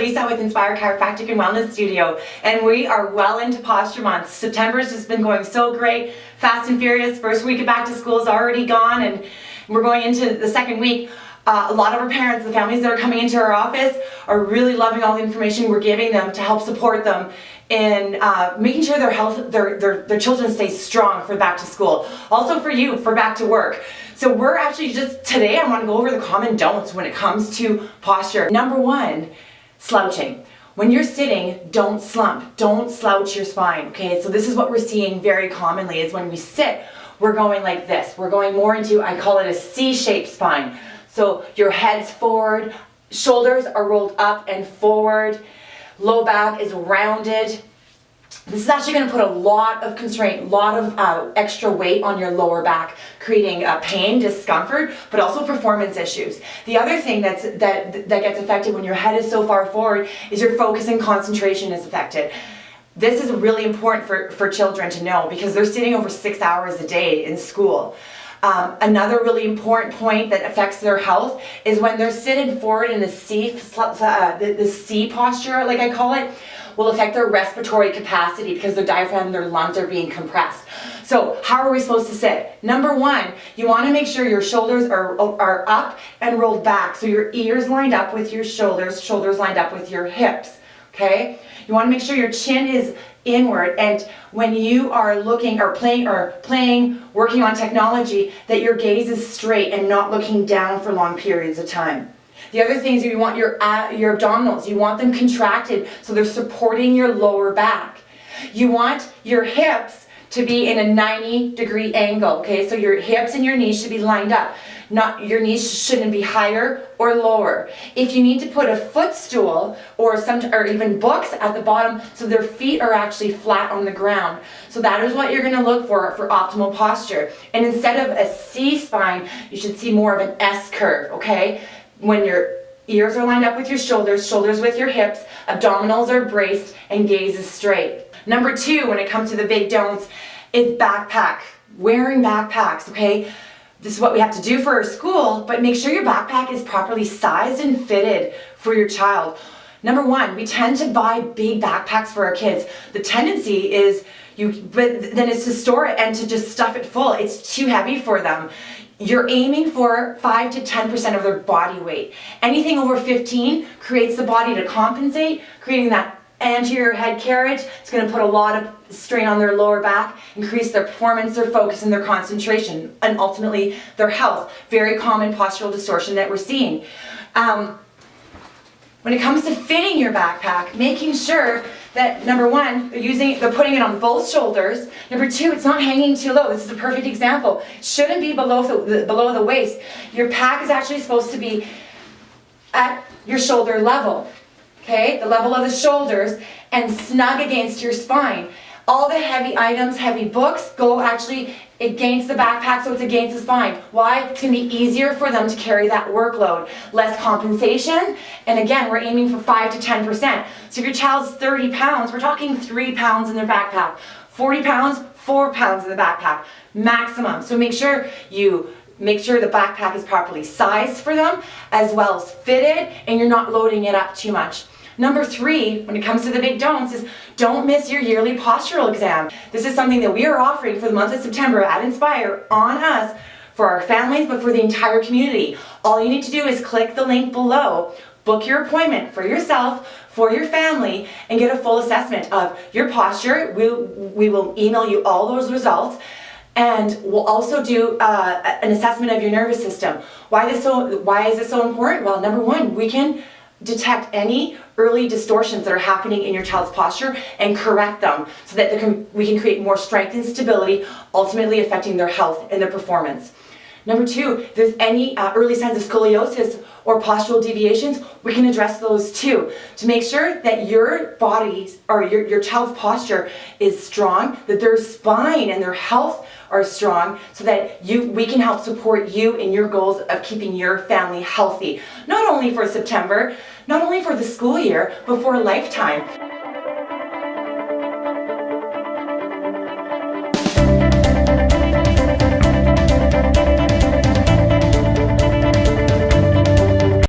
Lisa with Inspire Chiropractic and Wellness Studio, and we are well into posture month. September's just been going so great, fast and furious. First week of back to school is already gone, and we're going into the second week. A lot of our parents, the families that are coming into our office, are really loving all the information we're giving them to help support them in making sure their children stay strong for back to school. Also for you, for back to work. So we're actually today I want to go over the common don'ts when it comes to posture. Number one, slouching. When you're sitting, don't slump. Don't slouch your spine, okay? So this is what we're seeing very commonly is when we sit, we're going like this. We're going more into, I call it a C-shaped spine. So your head's forward, shoulders are rolled up and forward, low back is rounded. This is actually going to put a lot of constraint, a lot of extra weight on your lower back, creating pain, discomfort, but also performance issues. The other thing that gets affected when your head is so far forward is your focus and concentration is affected. This is really important for children to know because they're sitting over 6 hours a day in school. Another really important point that affects their health is when they're sitting forward in the C posture, like I call it, will affect their respiratory capacity because their diaphragm and their lungs are being compressed. So how are we supposed to sit? Number one, you want to make sure your shoulders are up and rolled back. So your ears lined up with your shoulders lined up with your hips, okay? You want to make sure your chin is inward, and when you are looking or playing, working on technology, that your gaze is straight and not looking down for long periods of time. The other things, you want your abdominals, you want them contracted so they're supporting your lower back. You want your hips to be in a 90-degree angle, okay? So your hips and your knees should be lined up. Your knees shouldn't be higher or lower. If you need to put a footstool or even books at the bottom so their feet are actually flat on the ground. So that is what you're going to look for optimal posture. And instead of a C spine, you should see more of an S curve, okay? When your ears are lined up with your shoulders with your hips, abdominals are braced, and gaze is straight. Number two, when it comes to the big don'ts, is backpack. Wearing backpacks, okay? This is what we have to do for our school, but make sure your backpack is properly sized and fitted for your child. Number one, we tend to buy big backpacks for our kids. The tendency is to store it and to just stuff it full. It's too heavy for them. You're aiming for 5 to 10% of their body weight. Anything over 15 creates the body to compensate, creating that anterior head carriage. It's going to put a lot of strain on their lower back, increase their performance, their focus, and their concentration, and ultimately their health. Very common postural distortion that we're seeing. When it comes to fitting your backpack, making sure that number one, they're putting it on both shoulders. Number two, it's not hanging too low. This is a perfect example. It shouldn't be below the waist. Your pack is actually supposed to be at your shoulder level. Okay, the level of the shoulders, and snug against your spine. All the heavy items, heavy books, go actually against the backpack, so it's against the spine. Why? It's going to be easier for them to carry that workload. Less compensation, and again, we're aiming for 5 to 10%. So if your child's 30 pounds, we're talking 3 pounds in their backpack. 40 pounds, 4 pounds in the backpack, maximum. So make sure the backpack is properly sized for them, as well as fitted, and you're not loading it up too much. Number three, when it comes to the big don'ts, is don't miss your yearly postural exam. This is something that we are offering for the month of September at Inspire on us for our families, but for the entire community. All you need to do is click the link below, book your appointment for yourself, for your family, and get a full assessment of your posture. We will email you all those results. And we'll also do an assessment of your nervous system. Why is this so important? Well, number one, we can detect any early distortions that are happening in your child's posture and correct them so that we can create more strength and stability, ultimately affecting their health and their performance. Number two, if there's any early signs of scoliosis or postural deviations, we can address those too to make sure that your body's or your child's posture is strong, that their spine and their health are strong, so that we can help support you in your goals of keeping your family healthy, not only for September, not only for the school year, but for a lifetime.